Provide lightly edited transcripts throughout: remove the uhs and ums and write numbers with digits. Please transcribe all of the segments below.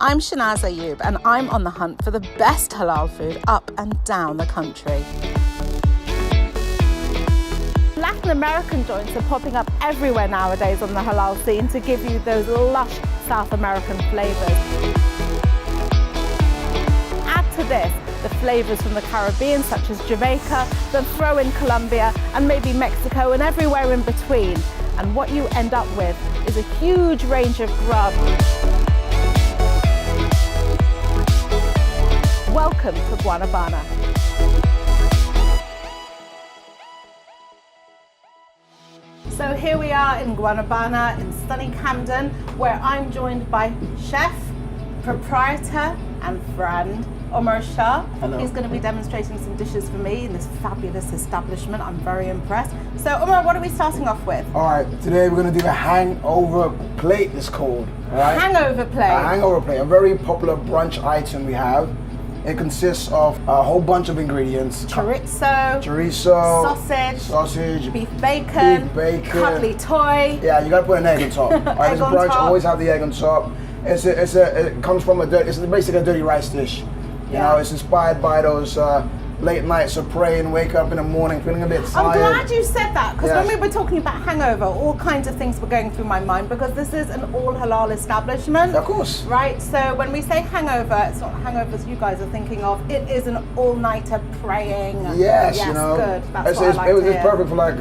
I'm Shahnaaz Ayub and I'm on the hunt for the best halal food up and down the country. Latin American joints are popping up everywhere nowadays on the halal scene to give you those lush South American flavors. Add to this the flavors from the Caribbean such as Jamaica, then throw in Colombia and maybe Mexico and everywhere in between. And what you end up with is a huge range of grub. Welcome to Guanabana. So here we are in Guanabana in sunny Camden, where I'm joined by chef, proprietor and friend Omar Shah. Hello. He's going to be demonstrating some dishes for me in this fabulous establishment. I'm very impressed. So Omar, what are we starting off with? All right, today we're going to do a hangover plate, it's called. All right? Hangover plate? A hangover plate, a very popular brunch item we have. It consists of a whole bunch of ingredients. Chorizo, sausage, beef bacon, cuddly toy. Yeah, you gotta put an egg on top. All right, Egg it's a on brunch, top. always have the egg on top. It comes from it's basically a dirty rice dish. You know, it's inspired by those late nights of praying, wake up in the morning feeling a bit tired. I'm glad you said that, because Yes. when we were talking about hangover, all kinds of things were going through my mind, because this is an all halal establishment. Of course. Right, so when we say hangover, it's not hangovers you guys are thinking of, it is an all-nighter praying. Yes, yes, you know. Good, that's what I like it was to just hear. perfect for like,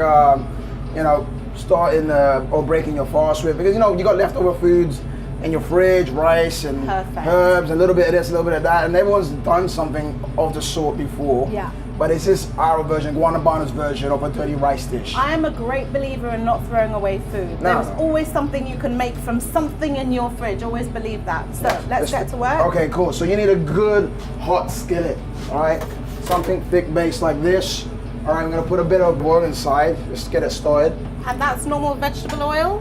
you know, starting or breaking your fast with, because you know, you got leftover foods in your fridge, rice and herbs, a little bit of this, a little bit of that, and everyone's done something of the sort before. Yeah. But it's just our version, Guanabana's version of a dirty rice dish. I am a great believer in not throwing away food. No. There's always something you can make from something in your fridge. Always believe that. So let's get to work. Okay, cool. So you need a good hot skillet, all right? Something thick base like this. All right, I'm gonna put a bit of oil inside, just get it started. And that's normal vegetable oil?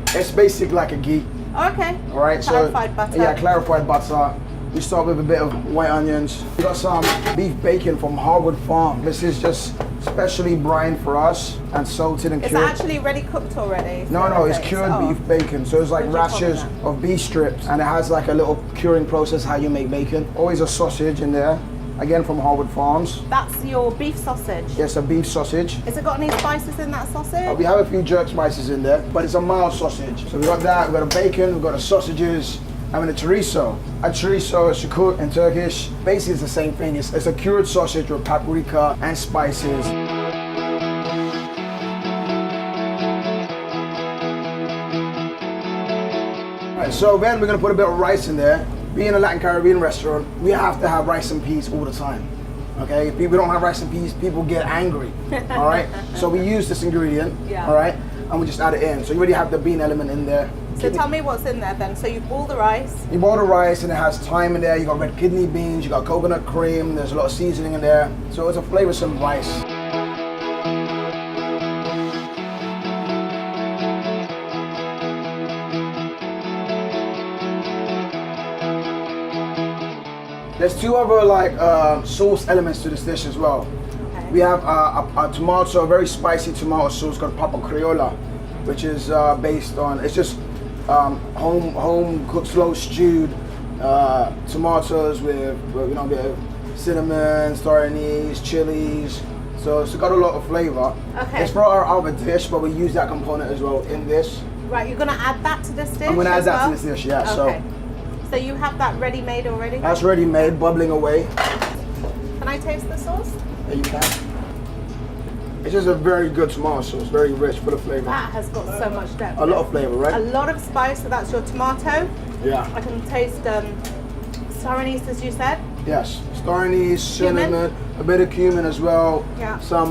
It's basically like a ghee. Okay. All right, Clarified butter. Yeah, clarified butter. We start with a bit of white onions. We got some beef bacon from Harwood Farm. This is just specially brined for us and salted and It's cured. actually ready cooked already? No, it's cured beef bacon. So it's like Would you call rashers that? of beef strips, and it has like a little curing process how you make bacon. Always a sausage in there, again from Harwood Farms. That's your beef sausage? Yes, a beef sausage. Has it got any spices in that sausage? We have a few jerk spices in there, but it's a mild sausage. So we got that, we got a bacon, we got the sausages, and a chorizo. A chorizo is shukut in Turkish. Basically it's the same thing. It's a cured sausage with paprika and spices. Alright, so then we're gonna put a bit of rice in there. Being a Latin Caribbean restaurant, we have to have rice and peas all the time. Okay, if we don't have rice and peas, people get angry. All right, so we use this ingredient. Yeah. All right, and we just add it in. So you already have the bean element in there. So tell me what's in there then. So you boil the rice. You boil the rice and it has thyme in there. You got red kidney beans. You got coconut cream. There's a lot of seasoning in there. So it's a flavorsome rice. There's two other like sauce elements to this dish as well. Okay. We have a tomato, a very spicy tomato sauce called Papa Criolla, which is based on, it's just home cooked, slow stewed tomatoes with you know, a bit of cinnamon, star anise, chilies. So it's got a lot of flavor. Okay. It's for our other dish, but we use that component as well in this. Right, you're gonna add that to this dish? I'm gonna add as that well? to this dish, yeah. Okay. So you have that ready made already? That's ready made, bubbling away. Can I taste the sauce? There you can. It's just a very good tomato sauce, very rich, full of flavor. That has got so much depth. A lot of flavor, right? A lot of spice, so that's your tomato. Yeah. I can taste star anise, as you said. Yes. Star anise, Cumin. cinnamon, a bit of cumin as well. Yeah. Some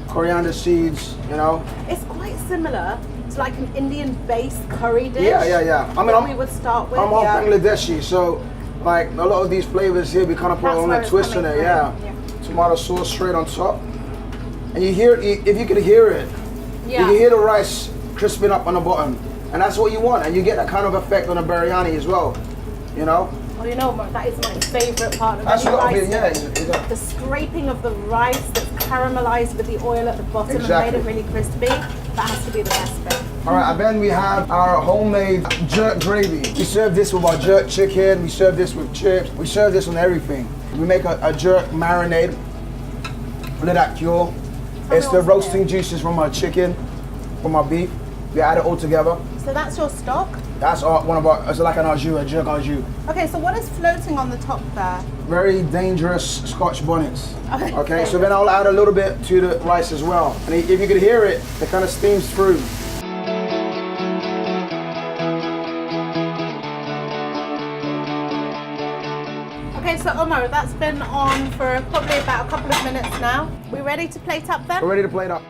coriander seeds, you know. It's quite similar to like an Indian-based curry dish. Yeah. I mean, we would start with. I'm half Bangladeshi, so like a lot of these flavors here, we kind of put That's on where a it's twist in coming it. from. Yeah. Tomato sauce straight on top, and you hear, if you could hear it, you can hear the rice crisping up on the bottom, and that's what you want, and you get that kind of effect on a biryani as well, you know. Oh, you know, that is my favourite part of That's any what I rice mean, yeah. dish. The scraping of the rice that's caramelized with the oil at the bottom and made it really crispy. That has to be the best bit. All right, and then we have our homemade jerk gravy. We serve this with our jerk chicken. We serve this with chips. We serve this on everything. We make a jerk marinade. Let that cure. It's the roasting juices from our chicken, from our beef. We add it all together. So that's your stock? That's one of our, it's like an au jus, a jerk au jus. Okay, so what is floating on the top there? Very dangerous Scotch bonnets. Okay, so then I'll add a little bit to the rice as well. And if you could hear it, it kind of steams through. Okay, so Omar, that's been on for probably about a couple of minutes now. We ready to plate up then? We're ready to plate up.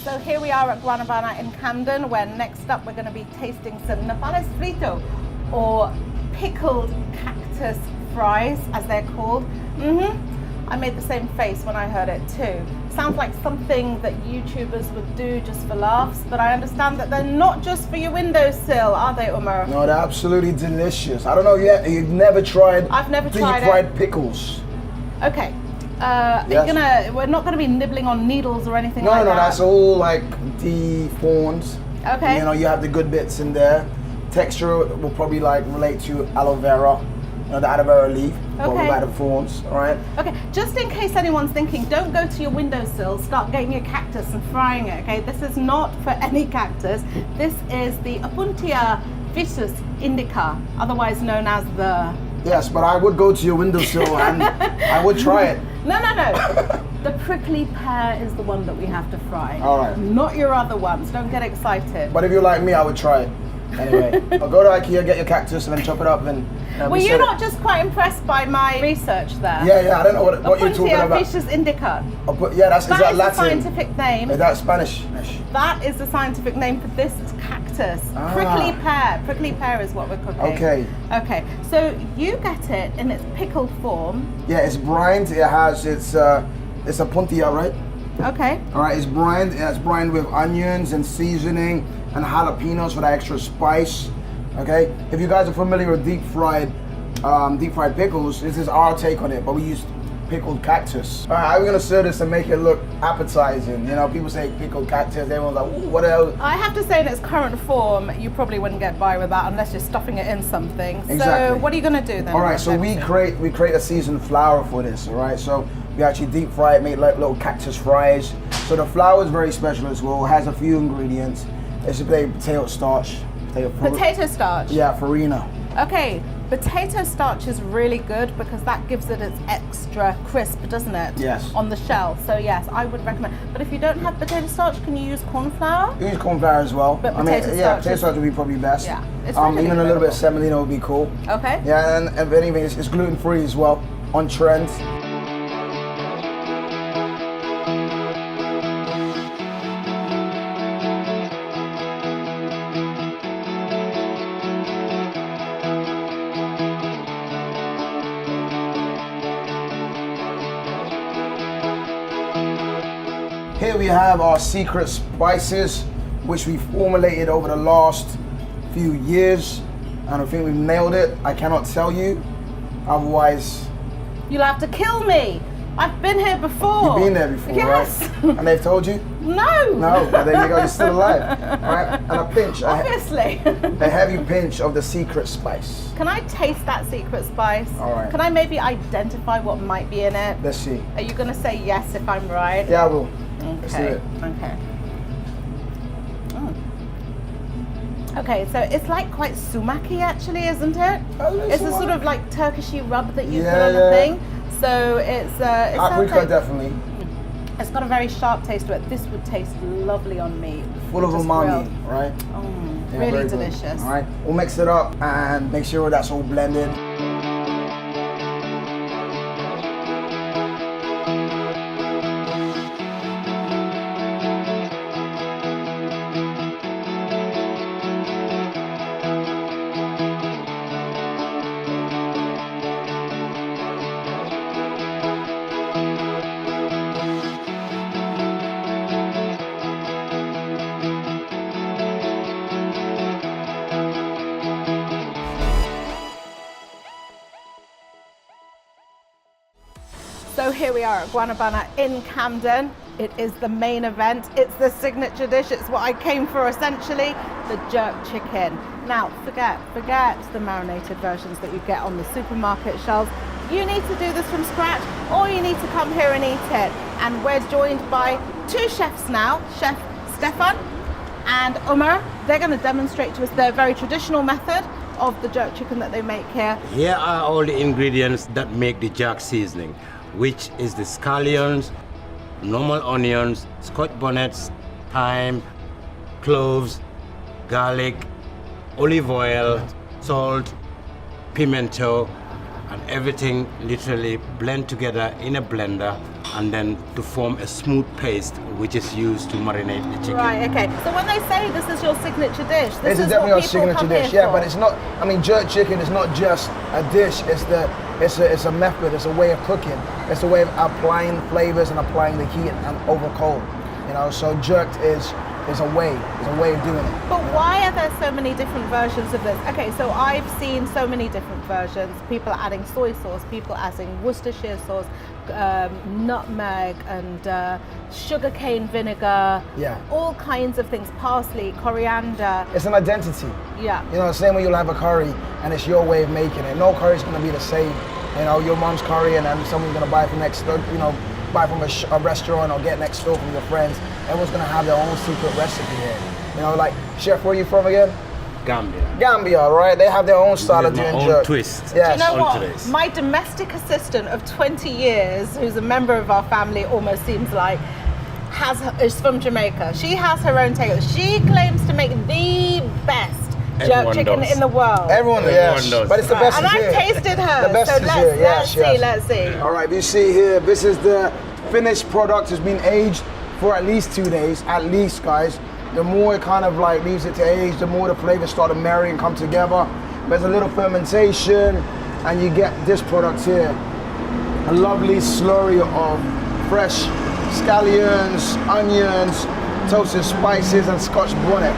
So here we are at Guanabana in Camden, where next up we're going to be tasting some nopales frito, or pickled cactus fries, as they're called. I made the same face when I heard it too. Sounds like something that YouTubers would do just for laughs, but I understand that they're not just for your windowsill, are they, Umar? No, they're absolutely delicious. I don't know yet, you've never tried I've never tried deep-fried pickles. Okay. Yes. We're not gonna be nibbling on needles or anything No, like no, that. that's all like deformed. Okay. You know, you have the good bits in there. Texture will probably like relate to aloe vera, you know, the aloe vera leaf, but Okay. without the thorns, all right? Okay, just in case anyone's thinking, don't go to your windowsill, start getting your cactus and frying it, okay? This is not for any cactus. This is the Opuntia ficus indica, otherwise known as the... Yes, but I would go to your windowsill and I would try it. No. The prickly pear is the one that we have to fry. All right. Not your other ones, don't get excited. But if you're like me, I would try it. Anyway, I'll go to IKEA, get your cactus, and then chop it up. And Were you not just quite impressed by my research there? Yeah, I don't know what you're talking Opuntia about. ficus indica. Yeah, is that That is the Latin? scientific name. Is that Spanish? That is the scientific name for this cactus. Ah. Prickly pear. Prickly pear is what we're cooking. Okay. Okay. So you get it in its pickled form. Yeah, it's brined. It's a puntia, right? Okay. All right, it's brined. It's brined with onions and seasoning and jalapenos for that extra spice. Okay. If you guys are familiar with deep fried pickles, this is our take on it, but we use pickled cactus. All right, I'm gonna serve this and make it look appetizing. You know, people say pickled cactus, everyone's like, ooh, what else? I have to say, in its current form, you probably wouldn't get by with that unless you're stuffing it in something. Exactly. So what are you gonna do then? All right, so we create a seasoned flour for this. All right, so we actually deep fry it, make like little cactus fries. So the flour is very special as well. It has a few ingredients. It's potato starch, Potato starch. Yeah, farina. Okay. Potato starch is really good because that gives it its extra crisp, doesn't it? Yes. On the shell. So yes, I would recommend. But if you don't have potato starch, can you use corn flour? You use corn flour as well. But potato starch potato starch would be probably best. Yeah, it's really even a little bit of incredible. semolina would be cool. Okay. Yeah, and if anything, it's gluten free as well. On trend. Here we have our secret spices, which we formulated over the last few years. And I think we've nailed it. I cannot tell you, otherwise. You'll have to kill me. I've been here before. You've been there before, yes. right? And they've told you? No. No, but there you go, you're still alive. Right? And a pinch, Obviously. a heavy pinch of the secret spice. Can I taste that secret spice? All right. Can I maybe identify what might be in it? Let's see. Are you going to say yes if I'm right? Yeah, I will. Let's do Okay. it. Okay. Okay, so it's like quite sumaki actually, isn't it? It's a sort of like Turkishy rub that you put on the thing. So it's Paprika, like, definitely. it's got a very sharp taste to it. This would taste lovely on meat. Full of Just umami, grilled. right? Really Yeah, very good. delicious. All right, we'll mix it up and make sure that's all blended. So here we are at Guanabana in Camden. It is the main event. It's the signature dish. It's what I came for essentially, the jerk chicken. Now, forget the marinated versions that you get on the supermarket shelves. You need to do this from scratch, or you need to come here and eat it. And we're joined by two chefs now, Chef Stefan and Umar. They're going to demonstrate to us their very traditional method of the jerk chicken that they make here. Here are all the ingredients that make the jerk seasoning, which is the scallions, normal onions, scotch bonnets, thyme, cloves, garlic, olive oil, salt, pimento, and everything literally blend together in a blender and then to form a smooth paste which is used to marinate the chicken. Right, okay. So when they say this is your signature dish, this is definitely what our people signature come dish. here Yeah, for. but it's not. I mean, jerk chicken is not just a dish. It's a method. It's a way of cooking. It's a way of applying flavors and applying the heat and over cold. You know, so jerked is a way. It's a way of doing it. But why are there so many different versions of this? Okay, so I've seen so many different versions. People adding soy sauce, people adding Worcestershire sauce, nutmeg and sugarcane vinegar. Yeah. All kinds of things, parsley, coriander. It's an identity. Yeah. You know, the same way you'll have a curry and it's your way of making it. No curry is going to be the same. You know, your mom's curry and then someone's going to buy from next, you know, buy from a restaurant or get next door from your friends. Everyone's going to have their own secret recipe here. You know, like, Chef, where are you from again? Gambia. Gambia, right? They have their own style of doing jerk. Twist. Yes. Do you know what? Today's. My domestic assistant of 20 years, who's a member of our family, almost seems like, is from Jamaica. She has her own take. She claims to make the best jerk Everyone chicken does. in the world. Everyone Everyone does. does. But it's the best And is I've here. tasted her. The best so is here. Yes, let's see. All right, you see here, this is the finished product. Has been aged for at least 2 days, at least, guys. The more it kind of like leaves it to age, the more the flavors start to marry and come together. There's a little fermentation, and you get this product here. A lovely slurry of fresh scallions, onions, toasted spices, and Scotch bonnet.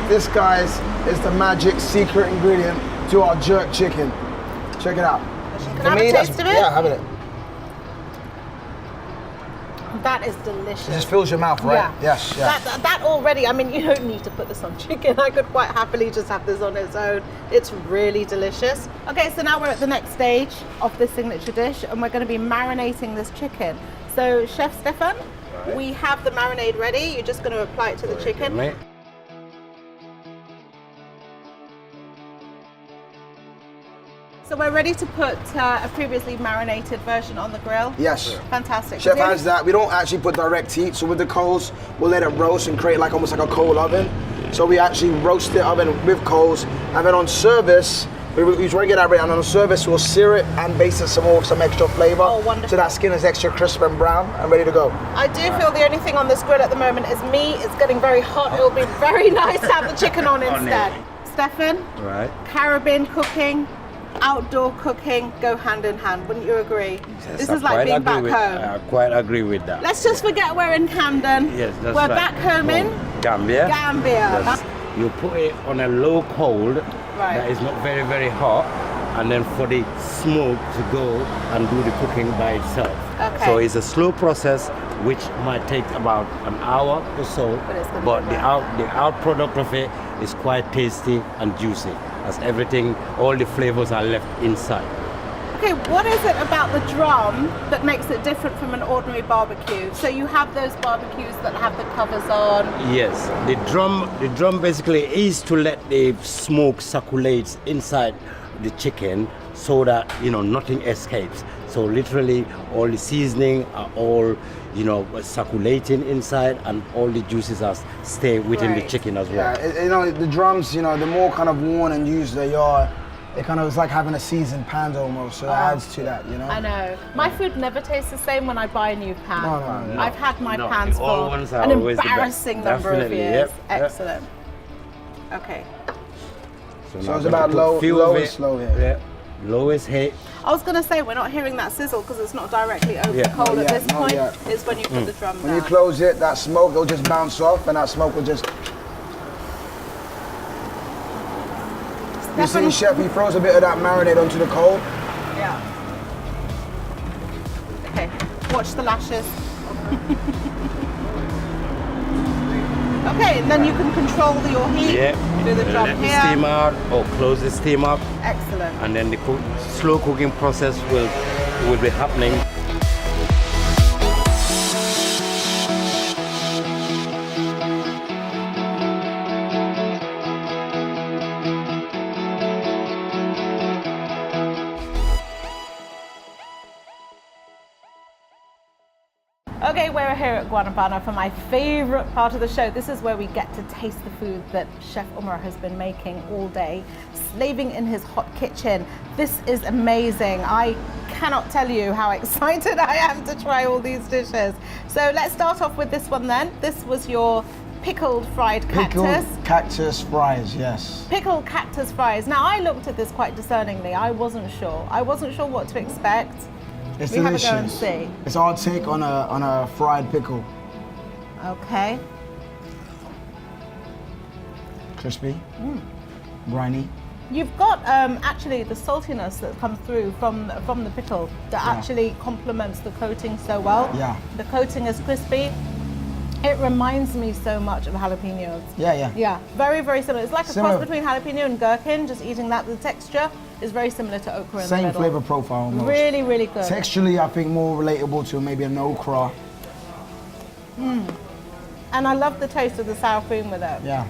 This, guys, is the magic secret ingredient to our jerk chicken. Check it out. Can I have a taste of it? Yeah, have it. That is delicious. It just fills your mouth, right? Yeah. Yes, yeah. That already, I mean, you don't need to put this on chicken. I could quite happily just have this on its own. It's really delicious. Okay, so now we're at the next stage of this signature dish and we're going to be marinating this chicken. So, Chef Stefan, we have the marinade ready. You're just going to apply it to the chicken. Mate. So we're ready to put a previously marinated version on the grill? Yes. Fantastic. Chef has that. We don't actually put direct heat, so with the coals, we'll let it roast and create like almost like a coal oven. So we actually roast the oven with coals, and then on service, we try to get that ready, and on service, we'll sear it and baste it some more with some extra flavor. Oh, wonderful. So that skin is extra crisp and brown and ready to go. I do feel the only thing on this grill at the moment is meat. It's getting very hot. It'll be very nice to have the chicken on instead. Stefan, Right. Caribbean cooking, outdoor cooking go hand in hand. Wouldn't you agree? Yes, This I is like quite being agree back with- home. I quite agree with that. Let's just forget we're in Camden. Yes, that's we're right. back home in Gambia. Gambia. Yes. You put it on a low cold Right. that is not very, very hot, and then for the smoke to go and do the cooking by itself. Okay. So it's a slow process which might take about an hour or so, But it's gonna be but the right. out product of it is quite tasty and juicy, as everything, all the flavors are left inside. Okay, what is it about the drum that makes it different from an ordinary barbecue? So you have those barbecues that have the covers on. Yes, the drum basically is to let the smoke circulate inside the chicken so that, you know, nothing escapes. So literally all the seasoning are all, you know, circulating inside, and all the juices are stay within the Right. chicken as well. Yeah, you know, the drums, you know, the more kind of worn and used they are, it kind of is like having a seasoned pan almost, so it adds to that, you know? I know. My food never tastes the same when I buy a new pan. No. I've had my No, pans the old for ones are an always the best. embarrassing number of Definitely, years. yep, yep. Excellent. Okay. So now it's I'm about gonna put low few of and it. slow here. Yeah, lowest heat. I was going to say, we're not hearing that sizzle because it's not directly over Yeah. the coal Not at yet, this not point. yet. It's when you put the drum When down. you close it, that smoke will just bounce off, and that smoke will just... You see, Chef, he throws a bit of that marinade onto the coal. Yeah. Okay. Watch the lashes. Okay, and then you can control your heat. Yeah. Do the job Let here. the steam out or close the steam up. Excellent. And then the slow cooking process will be happening. Okay, we're here at Guanabana for my favorite part of the show. This is where we get to taste the food that Chef Umar has been making all day, slaving in his hot kitchen. This is amazing. I cannot tell you how excited I am to try all these dishes. So let's start off with this one then. This was your pickled fried cactus. Pickled cactus fries, yes. Pickled cactus fries. Now I looked at this quite discerningly. I wasn't sure. I wasn't sure what to expect. It's We delicious. have a go and see. It's our take on a fried pickle. Okay. Crispy, briny. You've got actually the saltiness that comes through from the pickle that actually complements the coating so well. Yeah. The coating is crispy. It reminds me so much of jalapenos. Yeah. Yeah, very, very similar. It's like a Similar. cross between jalapeno and gherkin, just eating that. The texture is very similar to okra in the Same middle. flavor profile almost. Really, really good. Texturally, I think more relatable to maybe an okra. And I love the taste of the sour cream with it. Yeah.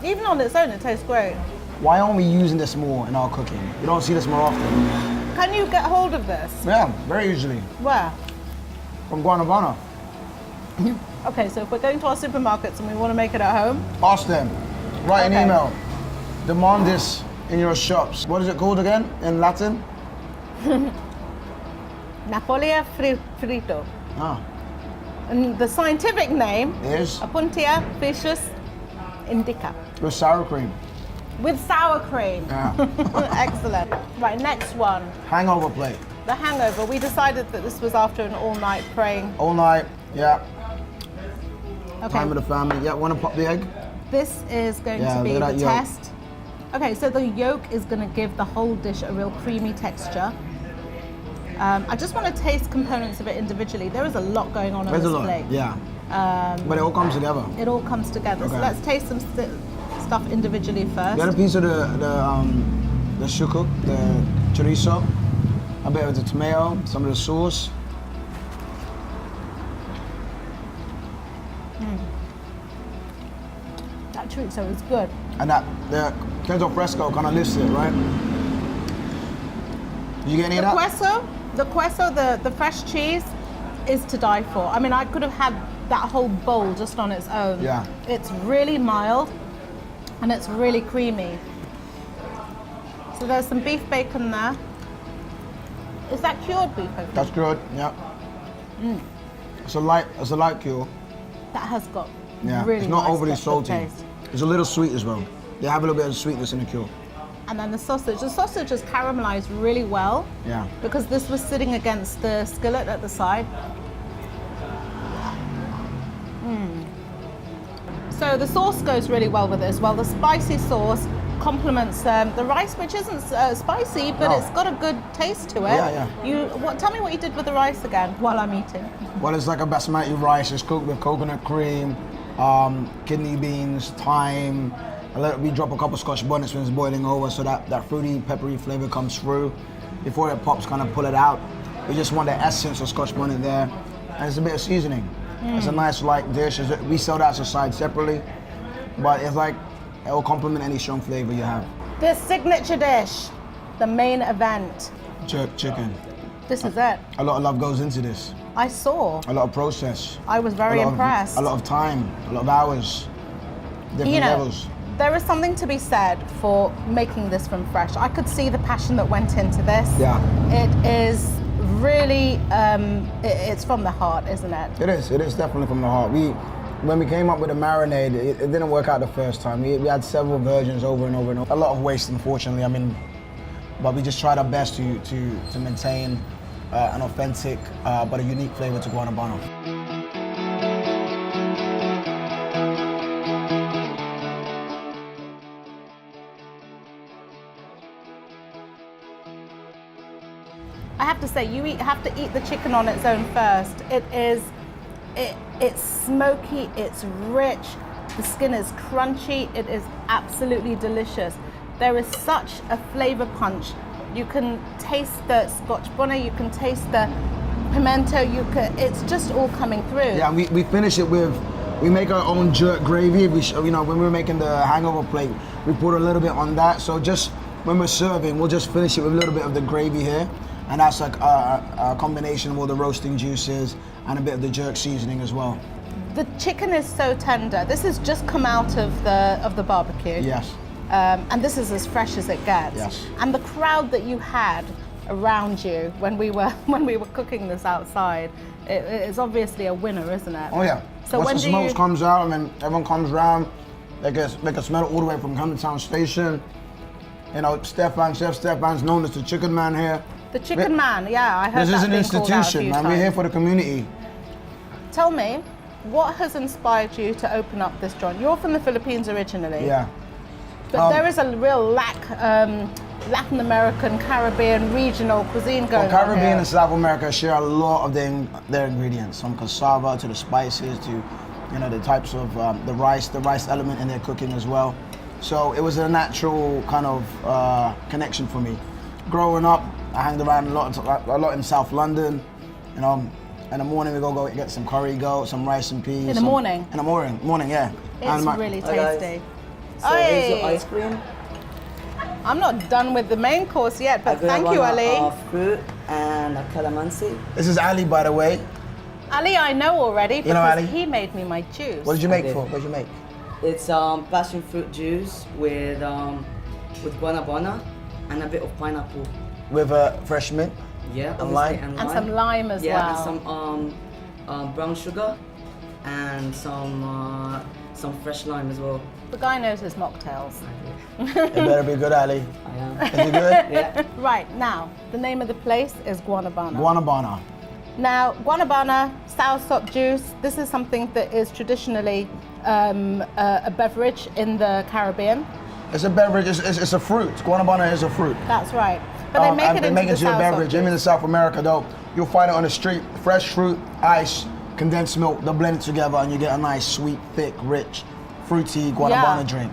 Even on its own, it tastes great. Why aren't we using this more in our cooking? You don't see this more often. Can you get hold of this? Yeah, very easily. Where? From Guanabana. Okay, so if we're going to our supermarkets and we want to make it at home, Ask them. Write Okay. an email. Demand this in your shops. What is it called again in Latin? Napolia frito. Ah, And the scientific name, is Apuntia fishes indica, with sour cream. with sour cream. Yeah. Excellent. Right, next one, Hangover plate. the hangover. We decided that this was after an all-night praying. All night. Yeah. Okay, Time with the family. Yeah, want to pop the egg? this is going Yeah, to be look at the that yolk. test. Okay, so the yolk is going to give the whole dish a real creamy texture. I just want to taste components of it individually. There is a lot going on There's a this lot. plate. Yeah. But it all comes together. It all comes together. So Okay. let's taste some stuff individually first. Get a piece of the shukuk, the chorizo, a bit of the tomato, some of the sauce. That chorizo is good. And that the queso fresco kind of lifts it, right? Did you get any of that? The queso, the fresh cheese is to die for. I mean, I could have had that whole bowl just on its own. Yeah. It's really mild and it's really creamy. So there's some beef bacon there. Is that cured beef bacon? That's good. Yeah. It's a light cure. That has got Yeah. really It's not nice overly depth of salty. taste. It's a little sweet as well. They have a little bit of sweetness in the cure. And then the sausage is caramelized really well Yeah. because this was sitting against the skillet at the side. So the sauce goes really well with it as well. The spicy sauce complements the rice, which isn't spicy, but No. it's got a good taste to it. Yeah. Tell me what you did with the rice again while I'm eating. Well, it's like a basmati rice. It's cooked with coconut cream, kidney beans, thyme. We drop a couple Scotch bonnets when it's boiling over, so that fruity, peppery flavor comes through. Before it pops, kind of pull it out. We just want the essence of Scotch bonnet there, and it's a bit of seasoning. It's a nice light dish. We sell that as a side separately, but it's like it will complement any strong flavor you have. The signature dish, the main event. Jerk chicken. This is it. A lot of love goes into this. I saw. A lot of process. I was very impressed. A lot of time. A lot of hours. Different levels. There is something to be said for making this from fresh. I could see the passion that went into this. Yeah. It is really, it's from the heart, isn't it? It is definitely from the heart. When we came up with the marinade, it didn't work out the first time. We had several versions over and over and over. A lot of waste, unfortunately. I mean, but we just tried our best to maintain an authentic but a unique flavor to Guanabana. I have to say, have to eat the chicken on its own first. It's smoky, it's rich, the skin is crunchy, it is absolutely delicious. There is such a flavor punch. You can taste the Scotch bonnet, you can taste the pimento, it's just all coming through. Yeah, we finish it with, we make our own jerk gravy. When we were making the hangover plate, we put a little bit on that. So just when we're serving, we'll just finish it with a little bit of the gravy here. And that's like a combination of all the roasting juices and a bit of the jerk seasoning as well. The chicken is so tender. This has just come out of the barbecue. Yes. And this is as fresh as it gets. Yes. And the crowd that you had around you when we were cooking this outside, it is obviously a winner, isn't it? Oh yeah. So once the smoke comes out, and then everyone comes around, they can smell it all the way from Camdentown Station. You know, Chef Stefan's known as the Chicken Man here. The Chicken Man, yeah, I heard this is that an being called out a institution, few man. times. We're here for the community. Tell me, what has inspired you to open up this joint? You're from the Philippines originally. Yeah. But there is a real Latin American, Caribbean, regional cuisine going on Caribbean here. and South America share a lot of their ingredients, from cassava to the spices to, the types of the rice element in their cooking as well. So it was a natural kind of connection for me. Growing up, I hanged around a lot in South London. In the morning we go get some curry goat, some rice and peas. In the morning? In the morning, yeah. It's really tasty. So here's your ice cream. I'm not done with the main course yet, but thank you, Ali. Fruit and a calamansi. This is Ali, by the way. Ali, I know already because Ali? he made me my juice. What did you make for? What did you make? It's passion fruit juice with guanabana and a bit of pineapple. With fresh mint. Yeah, And lime. obviously, And some lime as yeah, well. and some brown sugar and some fresh lime as well. The guy knows his mocktails. It better be good, Ali. I am. Is it good? Yeah. Right, now, the name of the place is Guanabana. Guanabana. Now, Guanabana, soursop juice, this is something that is traditionally a beverage in the Caribbean. It's a beverage. It's a fruit. Guanabana is a fruit. That's right. But they make it into the a beverage. soursop Even in juice. South America, though, you'll find it on the street. Fresh fruit, ice, condensed milk. They'll blend it together, and you get a nice, sweet, thick, rich, fruity Guanabana drink.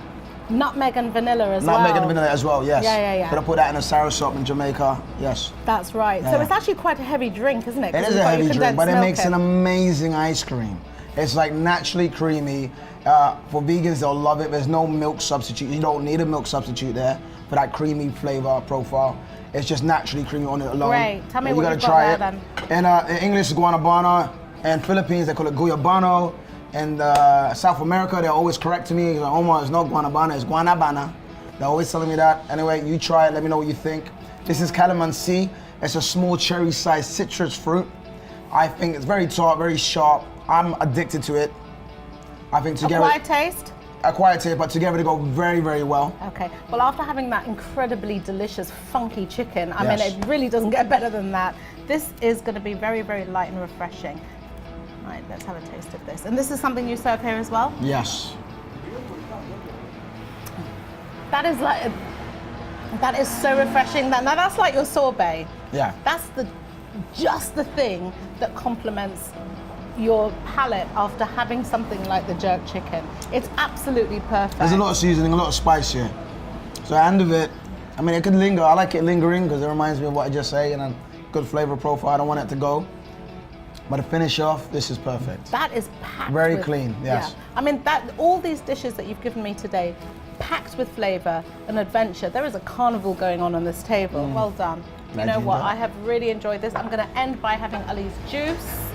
Nutmeg and vanilla as well. Nutmeg and vanilla as well. Yes. Yeah. But I put that in a soursop in Jamaica. Yes. That's right. So Yeah. it's actually quite a heavy drink, isn't it? It 'Cause is you've a got your heavy drink, but it condensed makes an milk in. amazing ice cream. It's like naturally creamy. For vegans, they'll love it. There's no milk substitute. You don't need a milk substitute there for that creamy flavor profile. It's just naturally creamy on it alone. Great. Tell me And what you you've gotta got try there, it. then. And in English, it's Guanabana. And Philippines, they call it Guyabano. And South America, they're always correcting me. Like, Omar, it's not Guanabana, it's Guanabana. They're always telling me that. Anyway, you try it. Let me know what you think. This is calamansi. It's a small cherry-sized citrus fruit. I think it's very tart, very sharp. I'm addicted to it. I think together, Acquired taste? acquired taste, but together they go very, very well. Okay. Well, after having that incredibly delicious, funky chicken, I mean, Yes. it really doesn't get better than that. This is going to be very, very light and refreshing. Right, let's have a taste of this. And this is something you serve here as well? Yes. That is so refreshing. Now that's like your sorbet. Yeah. That's just the thing that complements your palate after having something like the jerk chicken. It's absolutely perfect. There's a lot of seasoning, a lot of spice here. So at the end of it, I mean, it could linger. I like it lingering because it reminds me of what I just say and a good flavor profile. I don't want it to go. But to finish off, this is perfect. That is packed Very with, clean, yes. Yeah. I mean, all these dishes that you've given me today, packed with flavor and adventure. There is a carnival going on this table. Well done. You know what? I have really enjoyed this. I'm going to end by having Ali's juice.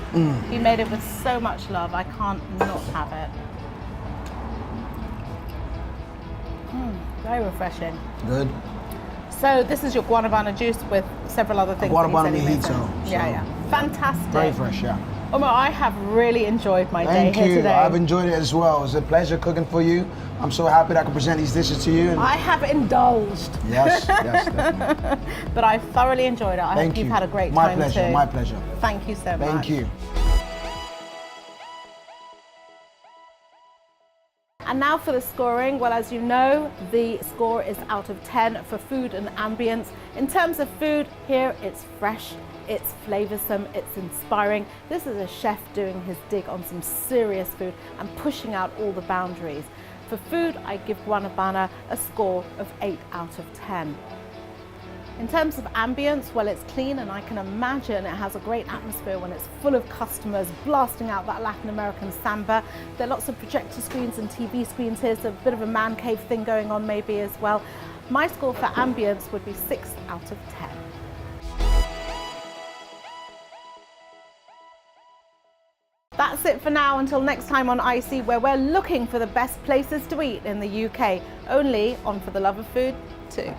He made it with so much love. I can't not have it. Very refreshing. Good. So this is your Guanabana juice with several other things. that he Guanabana said he made. mojito, Yeah. Fantastic. Very fresh, yeah. Omar, I have really enjoed my Thank day here you. today. I've enjoyed it as well. It's a pleasure cooking for you. I'm so happy that I can present these dishes to you. And I have indulged, yes, definitely. but I thoroughly enjoyed it. I Thank hope you. you've had a great My time pleasure, too. my pleasure. Thank you so much. Thank you. And now for the scoring. Well, as you know, the score is out of 10 for food and ambience. In terms of food, here it's fresh, it's flavoursome, it's inspiring. This is a chef doing his dig on some serious food and pushing out all the boundaries. For food, I give Guanabana a score of 8 out of 10. In terms of ambience, well, it's clean, and I can imagine it has a great atmosphere when it's full of customers blasting out that Latin American samba. There are lots of projector screens and TV screens here, so a bit of a man cave thing going on maybe as well. My score for ambience would be 6 out of 10. That's it for now, until next time on Icy, where we're looking for the best places to eat in the UK, only on For the Love of Food 2.